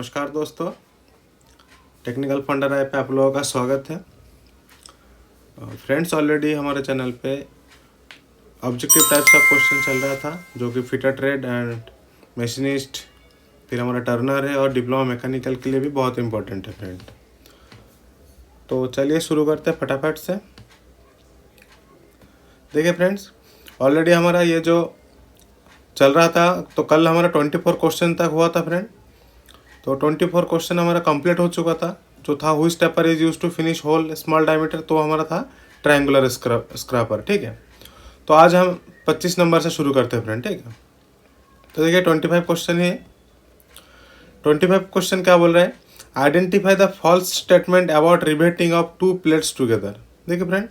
नमस्कार दोस्तों, technical funder app पे आप लोगों का स्वागत है। फ्रेंड्स, ऑलरेडी हमारे चैनल पे ऑब्जेक्टिव टाइप्स का क्वेश्चन चल रहा था जो कि फिटर ट्रेड एंड मशीनिस्ट, फिर हमारा टर्नर है और डिप्लोमा मैकेनिकल के लिए भी बहुत इंपॉर्टेंट है फ्रेंड। तो चलिए शुरू करते हैं फटाफट से। देखिए फ्रेंड्स, ऑलरेडी हमारा ये जो चल रहा था तो कल हमारा 24 क्वेश्चन तक हुआ था फ्रेंड। तो 24 क्वेश्चन हमारा कंप्लीट हो चुका था। जो था हुई stepper is use to finish hole small diameter, तो हमारा था ट्रायंगुलर स्क्रैपर। ठीक है, तो आज हम 25 नंबर से शुरू करते हैं फ्रेंड। ठीक है, तो देखिए 25 क्वेश्चन है। 25 क्वेश्चन क्या बोल रहा है? Identify the false statement about riveting of two plates together. देखिए फ्रेंड,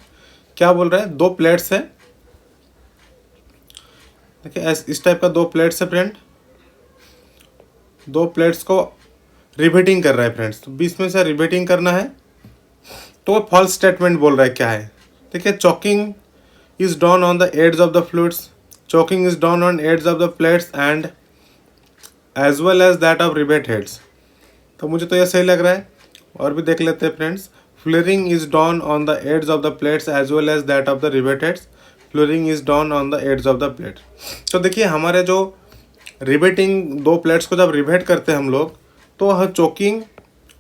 क्या बोल रहा है? दो प्लेट्स है, देखिए इस टाइप का दो प्लेट्स है फ्रेंड। दो प्लेट्स को रिवेटिंग कर रहा है फ्रेंड्स, तो बीच में से रिवेटिंग करना है। तो फॉल्स स्टेटमेंट बोल रहा है क्या है? देखिए, caulking is done on the edges of the fluids, caulking is done on edges of the plates and as well as that of rivet heads. तो मुझे तो ये सही लग रहा है, और भी देख लेते हैं friends. Flaring is done on the edges of the plates as well as that of the rivet heads, flaring is done on the edges of the plate. तो देखिए, हमारे जो रिवेटिंग दो प्लेट्स को जब रिवेट करते हैं हम लोग, तो वह चोकिंग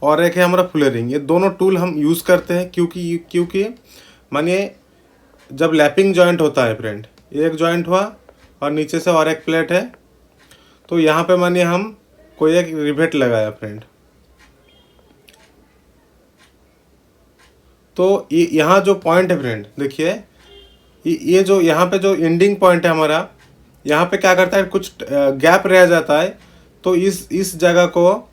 और एक है हमारा फ्लेयरिंग, ये दोनों टूल हम यूज़ करते हैं। क्योंकि मानिए जब लैपिंग जॉइंट होता है फ्रेंड, एक जॉइंट हुआ और नीचे से और एक प्लेट है, तो यहाँ पे मानिए हम कोई एक रिवेट लगाया फ्रेंड, तो यहाँ जो पॉइंट है फ्रेंड, देखिए ये जो यहाँ पे जो एंडिंग पॉइंट है हमारा, यहाँ पे क्या करता है, कुछ गैप रह जाता है। तो इस जगह को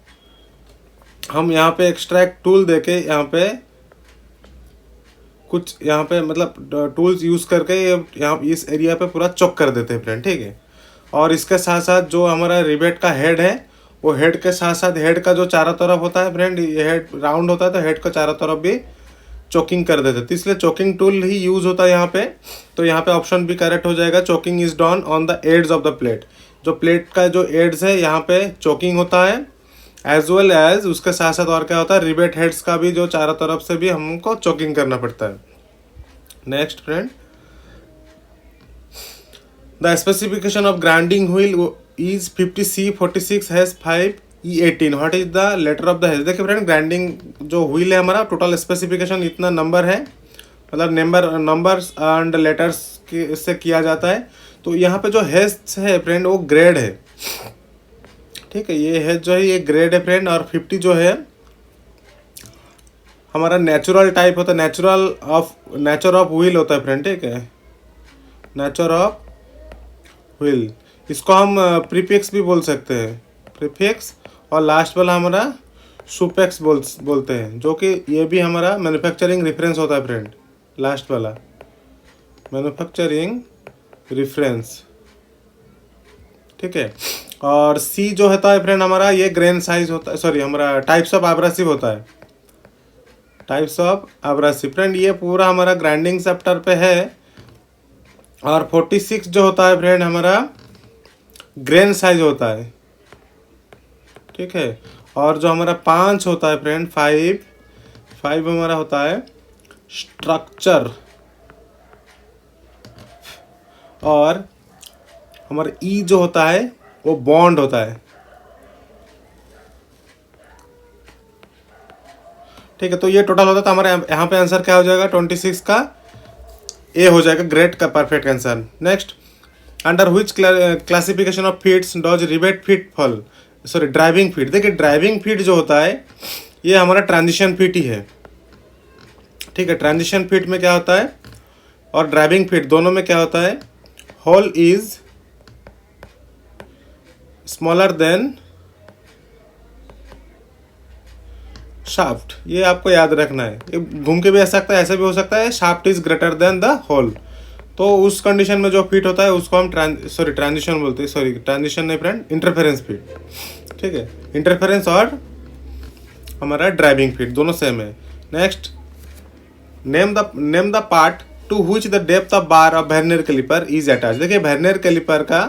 हम यहाँ पे एक्सट्रैक्ट टूल देके यहाँ पे कुछ यहाँ पे मतलब टूल्स यूज़ करके यहाँ इस एरिया पे पूरा चॉक कर देते हैं फ्रेंड। ठीक है, और इसके साथ साथ जो हमारा रिवेट का हेड है, वो हेड के साथ साथ हेड का जो चारों तरफ होता है फ्रेंड, ये हेड राउंड होता है तो हेड को चारों तरफ भी चोकिंग कर देते हैं, तो इसलिए चोकिंग टूल ही यूज़ होता है यहाँ पे। तो यहाँ पे ऑप्शन भी करेक्ट हो जाएगा, choking is done on the edges of the plate. जो प्लेट का जो एड्स है यहाँ पे चोकिंग होता है, एज वेल एज उसके साथ साथ और क्या होता है, रिवेट हेड्स का भी जो चारों तरफ से भी हमको चोकिंग करना पड़ता है। Next friend, the specification of grinding wheel is 50C46 has 5E18, what is the letter of the haze. देखिए फ्रेंड, ग्राइंडिंग जो व्हील है हमारा, टोटल स्पेसिफिकेशन इतना नंबर है, मतलब नंबर्स एंड लेटर्स से किया जाता है। तो यहाँ पे जो हेज है फ्रेंड, वो ग्रेड है। ठीक है, ये हेज जो है ये ग्रेड है फ्रेंड, और 50 जो है हमारा नेचुरल टाइप होता है, नेचर ऑफ व्हील होता है फ्रेंड। ठीक है, नेचर ऑफ व्हील, इसको हम प्रीफिक्स भी बोल सकते हैं, प्रीफिक्स। और लास्ट वाला हमारा सुपेक्स बोलते हैं, जो कि ये भी हमारा मैन्युफैक्चरिंग रेफरेंस होता है फ्रेंड। लास्ट वाला मैन्युफैक्चरिंग रेफरेंस। ठीक है, और सी जो होता है फ्रेंड हमारा, ये ग्रेन साइज होता है, सॉरी हमारा टाइप्स ऑफ एब्रेसिव होता है, टाइप्स ऑफ एब्रेसिव फ्रेंड। ये पूरा हमारा ग्राइंडिंग चैप्टर पे है। और 46 जो होता है फ्रेंड हमारा ग्रेन साइज होता है। ठीक है, और जो हमारा 5 होता है फ्रेंड, 5 हमारा होता है स्ट्रक्चर, और हमारा ई जो होता है वो बॉन्ड होता है। ठीक है, तो ये टोटल होता है, तो हमारे यहाँ पे आंसर क्या हो जाएगा, 26 का ए हो जाएगा, ग्रेड का perfect answer. Next, under which classification of fits does rivet fit fall, sorry driving fit. देखिए, ड्राइविंग फीट जो होता है ये हमारा ट्रांजिशन फीट ही है। ठीक है, ट्रांजिशन फीट में क्या होता है और ड्राइविंग फीट दोनों में क्या होता है, hole is smaller than shaft. ये आपको याद रखना है, ये घूम के भी आ सकता है, ऐसे भी हो सकता है, shaft is greater than the hole. तो उस कंडीशन में जो फीट होता है उसको हम ट्रांजिशन बोलते हैं, सॉरी ट्रांजिशन नहीं फ्रेंड, इंटरफेरेंस फीट। ठीक है, इंटरफेरेंस और हमारा ड्राइविंग फीट दोनों सेम है। Next, name the part to which the depth of bar of vernier caliper is attach. देखिए, वर्नियर कैलिपर का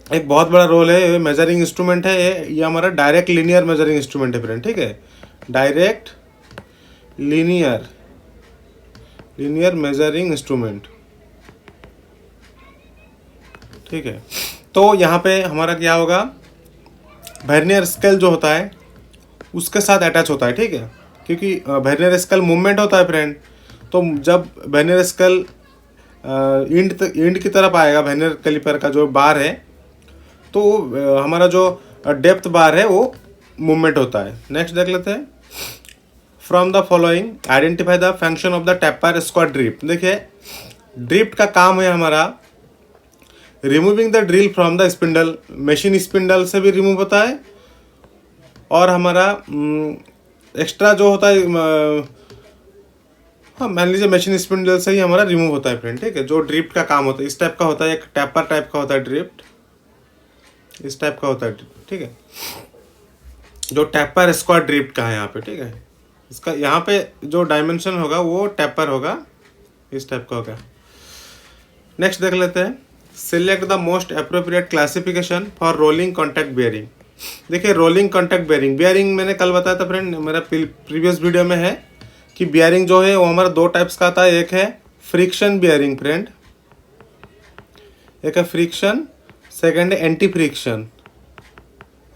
एक बहुत बड़ा रोल है, ये मेजरिंग इंस्ट्रूमेंट है, ये हमारा डायरेक्ट लीनियर मेजरिंग इंस्ट्रूमेंट है फ्रेंड, ठीक है, डायरेक्ट लीनियर मेजरिंग इंस्ट्रूमेंट, ठीक है। तो यहाँ पे हमारा क्या होगा, वर्नियर स्केल जो होता है उसके साथ अटैच होता है, ठीक है, क्योंकि वर्नियर स्केल मूवमेंट होता है फ्रेंड। तो जब वर्नियर स्केल इंड की तरफ आएगा, वर्नियर कैलिपर का जो बार है, तो हमारा जो डेप्थ बार है वो मूवमेंट होता है। नेक्स्ट देख लेते हैं, from the following identify the function of the taper square drift. देखिए ड्रिफ्ट का काम है हमारा removing the drill from the spindle, machine spindle से भी रिमूव होता है, और हमारा एक्स्ट्रा जो होता है, हाँ मान लीजिए मशीन स्पिंडल से ही हमारा रिमूव होता है फ्रेंड, ठीक है। जो ड्रिफ्ट का काम होता है इस टाइप का होता है, एक टैपर टाइप का होता है ड्रिफ्ट, इस टाइप का होता है, ठीक है, जो टैपर स्क्वायर ड्रिफ्ट का है यहाँ पे, ठीक है। इसका यहाँ पे जो डायमेंशन होगा वो टैपर होगा, इस टाइप का होगा। नेक्स्ट देख लेते हैं, select the most appropriate classification for rolling contact bearing. देखिए रोलिंग कॉन्टैक्ट बेयरिंग मैंने कल बताया था फ्रेंड, मेरा प्रीवियस वीडियो में है कि बेयरिंग जो है वो हमारा दो टाइप्स का आता है, एक है फ्रिक्शन बेयरिंग फ्रेंड, एक है फ्रिक्शन, सेकेंड है एंटी फ्रिक्शन,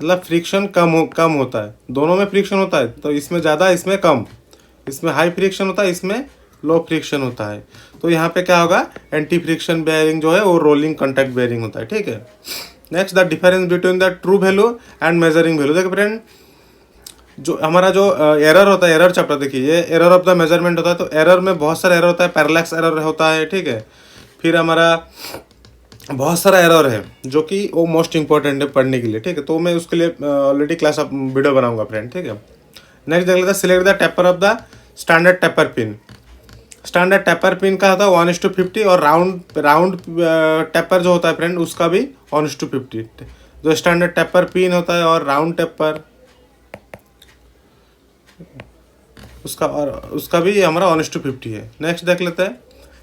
मतलब फ्रिक्शन कम होता है, दोनों में फ्रिक्शन होता है, तो इसमें ज़्यादा इसमें कम, इसमें हाई फ्रिक्शन होता है, इसमें लो फ्रिक्शन होता है। तो यहाँ पे क्या होगा, एंटी फ्रिक्शन बेयरिंग जो है वो रोलिंग कॉन्टैक्ट बेयरिंग होता है, ठीक है। Next the difference between the true value and measuring value. देखिए फ्रेंड जो हमारा जो एरर होता है, एरर चैप्टर देखिए, ये एरर ऑफ द मेजरमेंट होता है, तो एरर में बहुत सारा एरर होता है, पैरेलैक्स एरर होता है, ठीक है, फिर हमारा बहुत सारा एरर है जो कि वो मोस्ट इंपॉर्टेंट है पढ़ने के लिए, ठीक है। तो मैं उसके लिए ऑलरेडी क्लास वीडियो बनाऊंगा फ्रेंड, ठीक है। नेक्स्ट देख लेते हैं, select the taper of the standard taper pin. Standard taper pin का होता है 1:50, और राउंड टेपर जो होता है फ्रेंड उसका भी 1:50। जो स्टैंडर्ड टेपर पिन होता है और राउंड टेपर उसका भी हमारा 1:50 है। नेक्स्ट देख लेते हैं,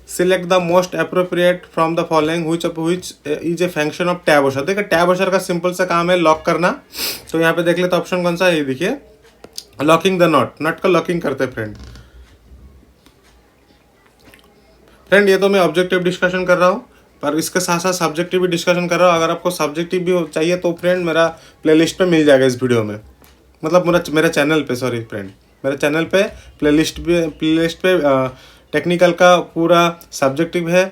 select the most appropriate from the following which is a function of tab washer. देखिए टैब वॉशर का सिंपल सा काम है लॉक करना, तो यहाँ पे देख लेते ऑप्शन कौन सा है, ये देखिए लॉकिंग द नट का लॉकिंग करते हैं फ्रेंड। ये तो मैं ऑब्जेक्टिव डिस्कशन कर रहा हूँ, पर इसके साथ साथ सब्जेक्टिव भी डिस्कशन कर रहा हूँ। अगर आपको सब्जेक्टिव भी चाहिए तो फ्रेंड मेरा प्लेलिस्ट पे मिल जाएगा इस वीडियो में, मतलब मेरे चैनल पे, सॉरी फ्रेंड, मेरे चैनल पे प्लेलिस्ट पे टेक्निकल का पूरा सब्जेक्टिव है,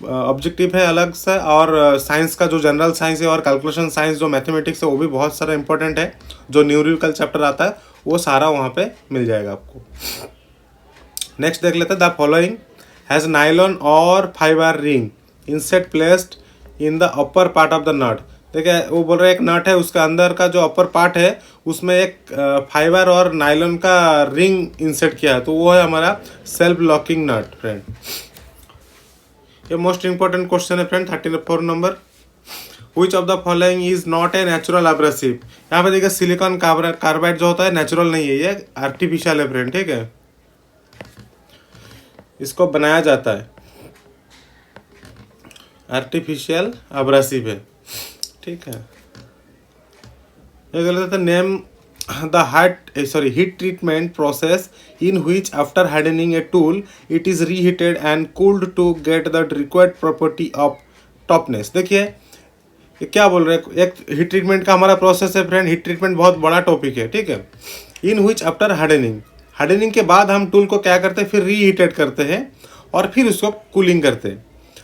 ऑब्जेक्टिव है अलग से, और साइंस का जो जनरल साइंस है और कैलकुलेशन साइंस जो मैथमेटिक्स है वो भी बहुत सारा इंपॉर्टेंट है, जो न्यूमेरिकल चैप्टर आता है वो सारा वहाँ पे मिल जाएगा आपको। नेक्स्ट देख लेते हैं, द फॉलोइंग हैज़ नाइलॉन और fibre ring insert placed in the upper part of the nut. देखिए वो बोल रहे हैं एक नट है, उसका अंदर का जो अपर पार्ट है उसमें एक फाइबर और नाइलॉन का रिंग इंसर्ट किया है, तो वो है हमारा सेल्फ लॉकिंग नट फ्रेंड। ये मोस्ट इंपॉर्टेंट क्वेश्चन है friend, 34 number. Which of the following is not a natural abrasive. यहाँ पे देखिए सिलिकॉन कार्बाइड जो होता है नेचुरल नहीं है, ये आर्टिफिशियल है फ्रेंड, ठीक है, इसको बनाया जाता है, आर्टिफिशियल अब्रेसिव है, ठीक है। ये गलत है, name the heat treatment process in which after hardening a tool it is reheated and cooled to get the required property of toughness। देखिए ये क्या बोल रहे हैं, एक हीट ट्रीटमेंट का हमारा प्रोसेस है फ्रेंड, हीट ट्रीटमेंट बहुत बड़ा टॉपिक है, ठीक है। इन which आफ्टर हार्डनिंग के बाद हम टूल को क्या करते हैं, फिर रीहीटेड करते हैं और फिर उसको कूलिंग करते हैं।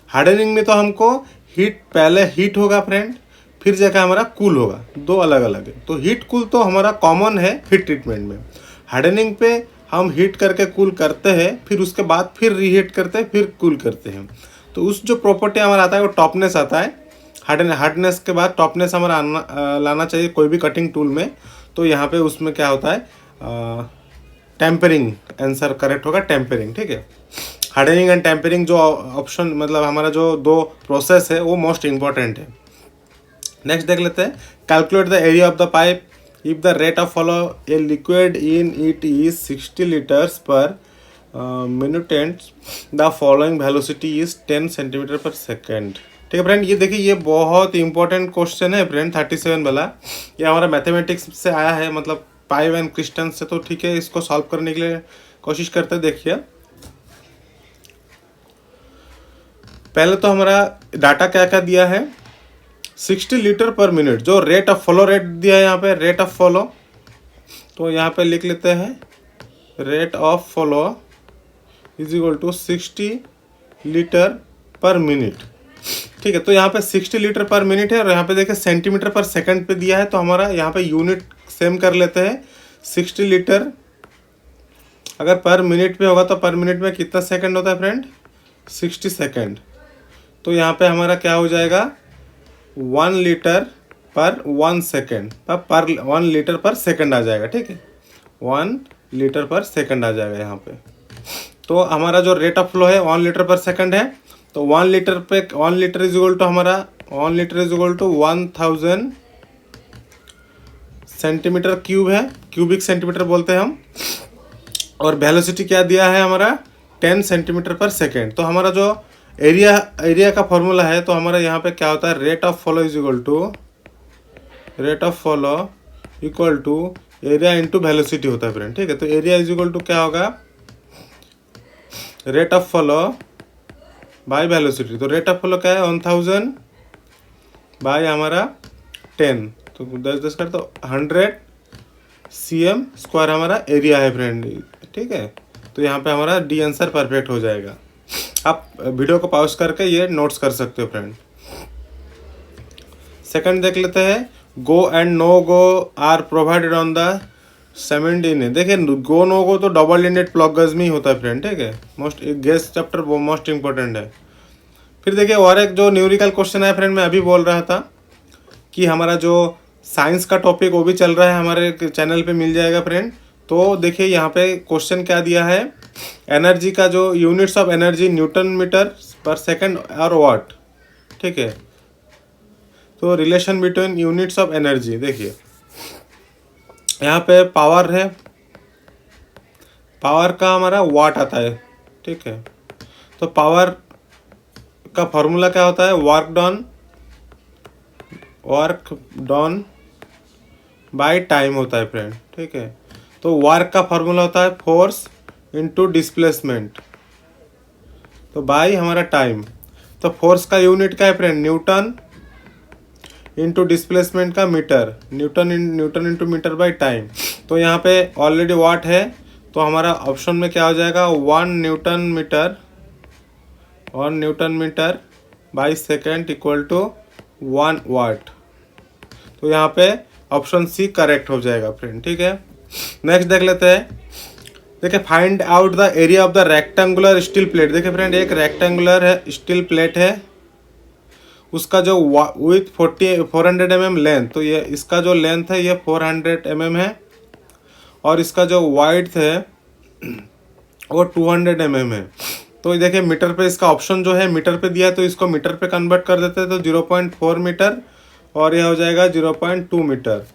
हार्डनिंग में तो हमको पहले हीट होगा फ्रेंड, फिर जाकर हमारा कूल होगा, दो अलग अलग है। तो हीट कूल तो हमारा कॉमन है हीट ट्रीटमेंट में। हार्डनिंग पे हम हीट करके कूल करते हैं, फिर उसके बाद फिर रीहीट करते हैं, फिर कूल करते हैं। तो उस जो प्रॉपर्टी हमारा आता है वो टॉपनेस आता है। हार्डनेस के बाद टॉपनेस हमारा लाना चाहिए कोई भी कटिंग टूल में। तो यहाँ पे उसमें क्या होता है, टेम्परिंग आंसर करेक्ट होगा, टेम्परिंग, ठीक है। हार्डनिंग एंड टेम्परिंग जो ऑप्शन मतलब हमारा जो दो प्रोसेस है वो मोस्ट इंपॉर्टेंट है। नेक्स्ट देख लेते हैं, calculate the area of the pipe if the rate of follow a liquid in it is 60 litres पर minute and the following velocity is 10 centimetre पर सेकेंड, ठीक है फ्रेंड, ये देखिए ये बहुत इंपॉर्टेंट क्वेश्चन है फ्रेंड 37 वाला। ये हमारा मैथमेटिक्स से आया है, मतलब पाइव एंड क्रिस्टन से। तो ठीक है, इसको सॉल्व करने के लिए कोशिश करते हैं। देखिए पहले तो हमारा डाटा क्या क्या दिया है, 60 लीटर पर मिनट, जो रेट ऑफ फॉलो रेट दिया है यहाँ पे, रेट ऑफ फॉलो। तो यहाँ पे लिख लेते हैं rate of flow is equal to 60 litre per minute. ठीक है, तो यहाँ पे 60 लीटर पर मिनट है और यहाँ पे देखिए सेंटीमीटर पर सेकंड पे दिया है, तो हमारा यहाँ पे यूनिट सेम कर लेते हैं। 60 लीटर अगर पर मिनट पे होगा तो पर मिनट में कितना सेकंड होता है फ्रेंड, 60 सेकंड। तो यहाँ पे हमारा क्या हो जाएगा, 1 लीटर पर 1 सेकेंड, पर 1 लीटर पर सेकंड आ जाएगा। ठीक है, 1 लीटर पर सेकंड आ जाएगा यहाँ पे। तो हमारा जो रेट ऑफ फ्लो है 1 लीटर पर सेकंड है। तो 1 लीटर पे 1 लीटर इज इक्वल टू हमारा 1 litre is equal to 1000 centimetre cube है, क्यूबिक सेंटीमीटर बोलते हैं हम। और वेलोसिटी क्या दिया है हमारा, 10 सेंटीमीटर पर सेकेंड। तो हमारा जो एरिया का फॉर्मूला है, तो हमारा यहाँ पे क्या होता है, rate of flow is equal to area into velocity होता है फ्रेंड। ठीक है, तो एरिया इज इक्वल टू क्या होगा, rate of follow by velocity. तो रेट ऑफ फॉलो क्या है, 1000 बाय हमारा 10, तो 10 कर तो 100 cm स्क्वायर हमारा एरिया है फ्रेंड। ठीक है, तो यहाँ पे हमारा डी आंसर परफेक्ट हो जाएगा। आप वीडियो को पॉज करके ये नोट्स कर सकते हो फ्रेंड। सेकंड देख लेते हैं, go and no go are provided on the cement in. देखिए गो नो गो तो डबल इंडेड प्लॉगज में ही होता है फ्रेंड। ठीक है, most guess chapter most important है। फिर देखिए और एक जो न्यूमेरिकल क्वेश्चन है फ्रेंड, मैं अभी बोल रहा था कि हमारा जो साइंस का टॉपिक वो भी चल रहा है, हमारे चैनल पे मिल जाएगा फ्रेंड। तो देखिए यहाँ पे क्वेश्चन क्या दिया है, एनर्जी का जो units of energy newton metre per second और वाट। ठीक है, तो relation between units of energy, देखिए यहाँ पे पावर है, पावर का हमारा वाट आता है। ठीक है, तो पावर का फॉर्मूला क्या होता है, वर्क डन बाय टाइम होता है फ्रेंड। ठीक है, तो वर्क का फॉर्मूला होता है फोर्स इनटू डिस्प्लेसमेंट, तो बाय हमारा टाइम। तो फोर्स का यूनिट क्या है फ्रेंड, न्यूटन इनटू डिस्प्लेसमेंट का metre, newton into metre by time. तो यहाँ पे ऑलरेडी वाट है, तो हमारा ऑप्शन में क्या हो जाएगा, 1 newton metre by second equal to 1 watt. तो यहाँ पे ऑप्शन सी करेक्ट हो जाएगा फ्रेंड। ठीक है, नेक्स्ट देख लेते हैं। देखिए find out the area of the rectangular steel plate. देखिए फ्रेंड एक रेक्टेंगुलर है स्टील प्लेट है, उसका जो विथ 400 mm लेंथ, तो ये इसका जो लेंथ है ये 400 mm है, और इसका जो वाइड्थ है वो 200 mm है। तो देखिए मीटर पे इसका ऑप्शन जो है मीटर पे दिया है, तो इसको मीटर पे कन्वर्ट कर देते हैं, तो 0.4 मीटर और यह हो जाएगा 0.2 मीटर।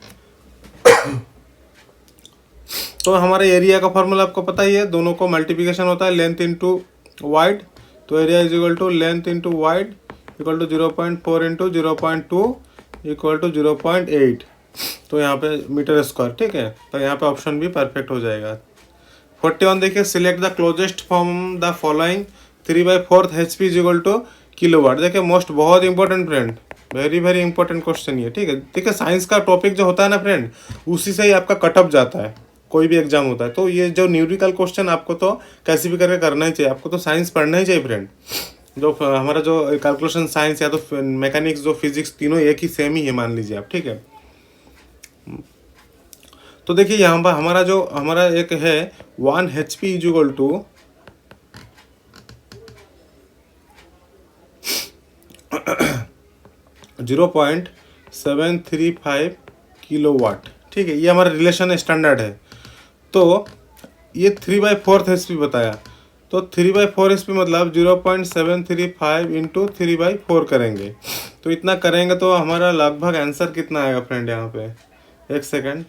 तो हमारे एरिया का फॉर्मूला आपको पता ही है, दोनों को मल्टीप्लिकेशन होता है लेंथ इंटू वाइड। तो area is equal to length into wide equal to 0.4 into 0.2 equal to 0.8। तो यहाँ पे मीटर स्क्वायर। ठीक है, तो यहाँ पे ऑप्शन भी परफेक्ट हो जाएगा। 41 देखिए, select the closest from the following 3/4 HP is equal to kilowatt. देखिए मोस्ट बहुत important friend, very important question ये। ठीक है, देखिए साइंस का टॉपिक जो होता है ना फ्रेंड, उसी से ही आपका कटअप जाता है, कोई भी एग्जाम होता है। तो ये जो न्यूमेरिकल क्वेश्चन आपको तो कैसे भी करके करना ही चाहिए, आपको तो साइंस पढ़ना ही चाहिए फ्रेंड। जो हमारा जो कैलकुलेशन साइंस या तो मैकेनिक्स जो फिजिक्स, तीनों एक ही सेम ही है मान लीजिए आप। ठीक है, तो देखिए यहाँ पर हमारा एक है 1 HP is equal to 0.735 kilowatt. ठीक है, ये हमारा रिलेशन स्टैंडर्ड है। तो ये 3/4 HP बताया, तो 3/4 HP मतलब 0.735 इंटू 3/4 करेंगे, तो इतना करेंगे तो हमारा लगभग आंसर कितना आएगा फ्रेंड, यहाँ पे एक सेकेंड,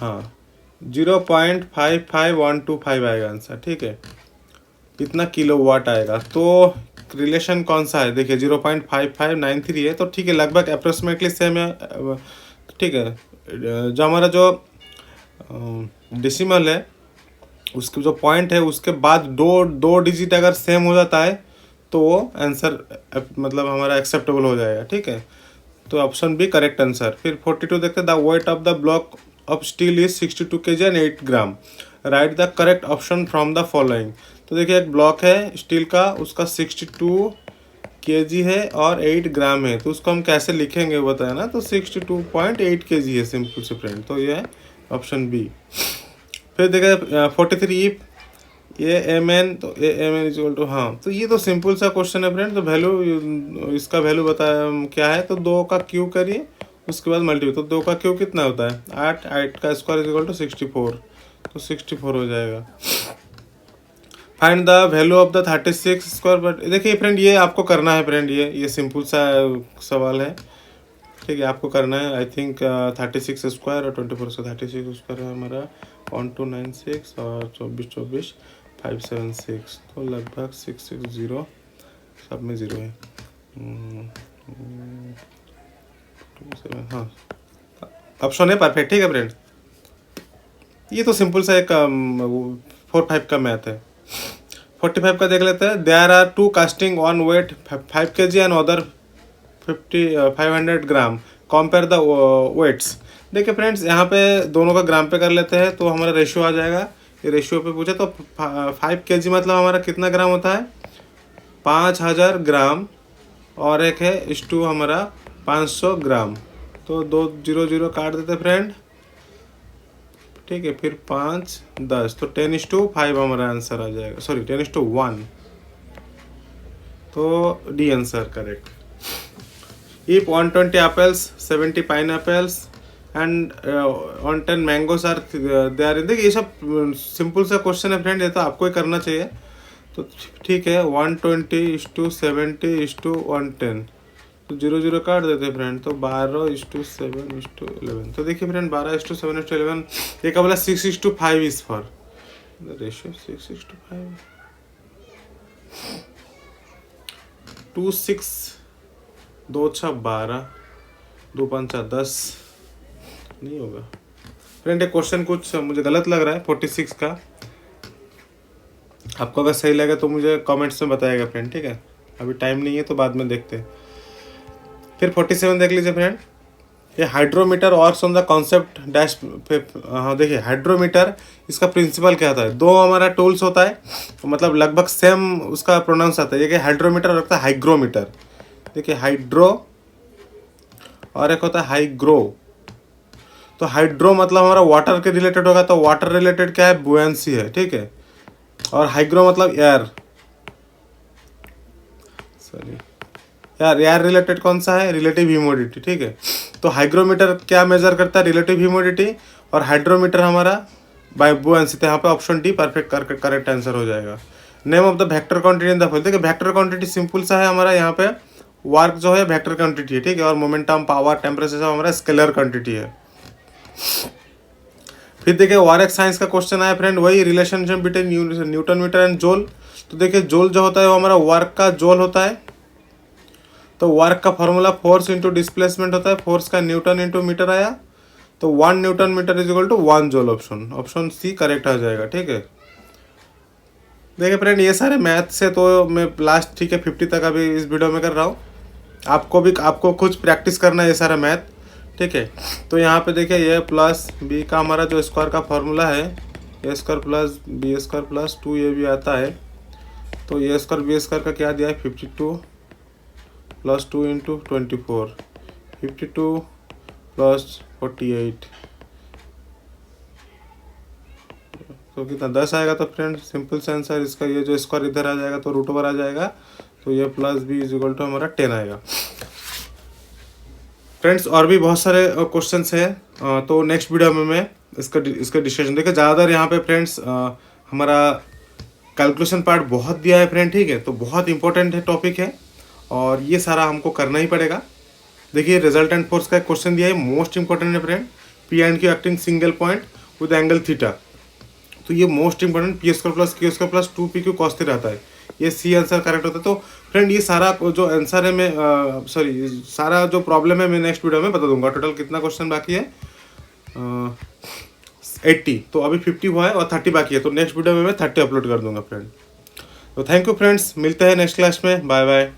हाँ 0.55125 आएगा आंसर। ठीक है, इतना किलोवाट आएगा। तो रिलेशन कौन सा है, देखिए 0.5593 है, तो ठीक है, लगभग अप्रोक्सीमेटली सेम है। ठीक है, जो हमारा जो डेसिमल है उसके जो पॉइंट है उसके बाद दो डिजिट अगर सेम हो जाता है तो वो आंसर मतलब हमारा एक्सेप्टेबल हो जाएगा। ठीक है, तो ऑप्शन बी करेक्ट आंसर। फिर 42 देखते हैं, the weight of the block of steel is 62 kg and 8 gram, right the correct option from the following. तो देखिए एक ब्लॉक है स्टील का, उसका 62 kg है और 8 ग्राम है, तो उसको हम कैसे लिखेंगे वो बताया ना, तो 62.8 kg है सिंपल से फ्रेंड, तो ये है ऑप्शन बी। फिर देखिए 43, ये एम एन, तो A M N is equal to, हाँ तो ये तो सिंपल सा क्वेश्चन है फ्रेंड। तो वैल्यू, इसका वैल्यू बताया क्या है, तो 2 का क्यू करिए उसके बाद मल्टीप्लाई, तो 2 का क्यू कितना होता है 8, 8 का स्क्वायर इज इक्वल टू 64, तो 64 हो जाएगा। Find the value of the 36 square, but देखिए फ्रेंड ये आपको करना है फ्रेंड, ये सिंपल सा सवाल है। ठीक है, आपको करना है। आई थिंक 36 स्क्वायर और 24 का 36 स्क्वायर है हमारा 1296 और 24 576, तो लगभग 660, सब में 0 है। 27, हाँ ऑप्शन है परफेक्ट। ठीक है फ्रेंड, ये तो सिंपल सा एक 4-5 का मैथ है। 45 का देख लेते हैं, there are 2 casting on weight 5 kg and other 500 gram, compare the weights. देखिए फ्रेंड्स यहाँ पे दोनों का ग्राम पे कर लेते हैं तो हमारा रेशियो आ जाएगा। ये रेशियो पे पूछे तो 5 kg मतलब हमारा कितना ग्राम होता है 5000 ग्राम, और एक है इस टू हमारा 500 ग्राम, तो 2 0 0 काट देते फ्रेंड। ठीक है, फिर 5 10, तो 10:5 हमारा आंसर आ जाएगा, सॉरी 10:1, तो D answer correct. If 120 apples, 70 pineapples and 110 mangoes are there in, देखिए ये सब सिंपल सा क्वेश्चन है फ्रेंड, ये तो आपको ही करना चाहिए। तो ठीक है, 120:70:110, तो 0 0 काट देते फ्रेंड, तो 12:7:11, तो देखिए फ्रेंड 12:7:11, ये का बोला 6:5 इज फॉर रेशियो 6:5, 2 6 2 6 12, 2 5 10 नहीं होगा फ्रेंड। एक क्वेश्चन कुछ मुझे गलत लग रहा है 46 का, आपको अगर सही लगे तो मुझे कमेंट्स में बताइएगा फ्रेंड। ठीक है, अभी टाइम नहीं है तो बाद में देखते हैं। फिर 47 देख लीजिए फ्रेंड, ये hydrometer works on the concept dash. हाँ देखिए हाइड्रोमीटर, इसका प्रिंसिपल क्या होता है, 2 हमारा टूल्स होता है, मतलब लगभग सेम उसका प्रोनाउंस आता है। ये कि हाइड्रोमीटर और है हाइग्रोमीटर। देखिए हाइड्रो और एक होता है हाइग्रो। तो हाइड्रो मतलब हमारा वाटर के रिलेटेड होगा, तो वाटर रिलेटेड क्या है बुएंसी है। ठीक है, और हाइग्रो मतलब एयर, सॉरी एयर रिलेटेड कौन सा है रिलेटिव ह्यूमिडिटी। ठीक है, तो हाइग्रोमीटर क्या मेजर करता है रिलेटिव ह्यूमिडिटी, और हाइड्रोमीटर हमारा बाय बुएंसी। तो यहाँ पे option D perfect correct answer हो जाएगा। Name of the vector quantity in the following, देखिए वेक्टर क्वांटिटी सिंपल सा है हमारा, यहाँ पे वर्क जो है वेक्टर क्वांटिटी है। ठीक है, और मोमेंटम पावर टेम्परेचर सब हमारा स्केलर क्वांटिटी है। फिर देखिए वारेक साइंस का क्वेश्चन आया फ्रेंड, वही relationship between newton metre and joule. तो देखिए जोल जो होता है वो हमारा वर्क का जोल होता है, तो वर्क का फॉर्मूला फोर्स इंटू डिस्प्लेसमेंट होता है, फोर्स का न्यूटन इंटू मीटर आया, तो 1 newton metre is equal to 1 joule. Option C correct आ जाएगा। ठीक है, देखिए फ्रेंड ये सारे मैथ से तो मैं लास्ट ठीक है 50 तक अभी इस वीडियो में कर रहा हूँ, आपको कुछ प्रैक्टिस करना है ये सारा मैथ। ठीक है, तो यहाँ पे देखिए ये प्लस बी का हमारा जो स्क्वायर का फॉर्मूला है, A square plus B square plus 2 ये भी आता है, तो ए स्क्वायर बी स्क्वायर का क्या दिया है 52 प्लस 2 इंटू 24, 52 प्लस 48, तो कितना 10 आएगा। तो फ्रेंड सिंपल से आंसर इसका, ये जो स्क्वायर इधर आ जाएगा तो रूट ओवर आ जाएगा, तो ये plus B is equal to हमारा 10 आएगा। फ्रेंड्स और भी बहुत सारे क्वेश्चंस हैं, तो नेक्स्ट वीडियो में मैं इसका डिस्कशन देखिए। ज़्यादातर यहाँ पे फ्रेंड्स हमारा कैलकुलेशन पार्ट बहुत दिया है फ्रेंड। ठीक है, तो बहुत इंपॉर्टेंट है टॉपिक है, और ये सारा हमको करना ही पड़ेगा। देखिए रिजल्टेंट फोर्स का क्वेश्चन दिया है, मोस्ट इंपॉर्टेंट है friend, P and Q acting single point with angle theta. तो ये most important P square plus Q square plus 2pq cos theta आता है, ये सी आंसर करेक्ट होता है। तो फ्रेंड ये सारा जो आंसर है मैं सॉरी सारा जो प्रॉब्लम है मैं नेक्स्ट वीडियो में बता दूंगा। टोटल कितना क्वेश्चन बाकी है 80, तो अभी 50 हुआ है और 30 बाकी है, तो नेक्स्ट वीडियो में मैं 30 अपलोड कर दूंगा फ्रेंड। तो थैंक यू फ्रेंड्स, मिलते हैं नेक्स्ट क्लास में, बाय बाय।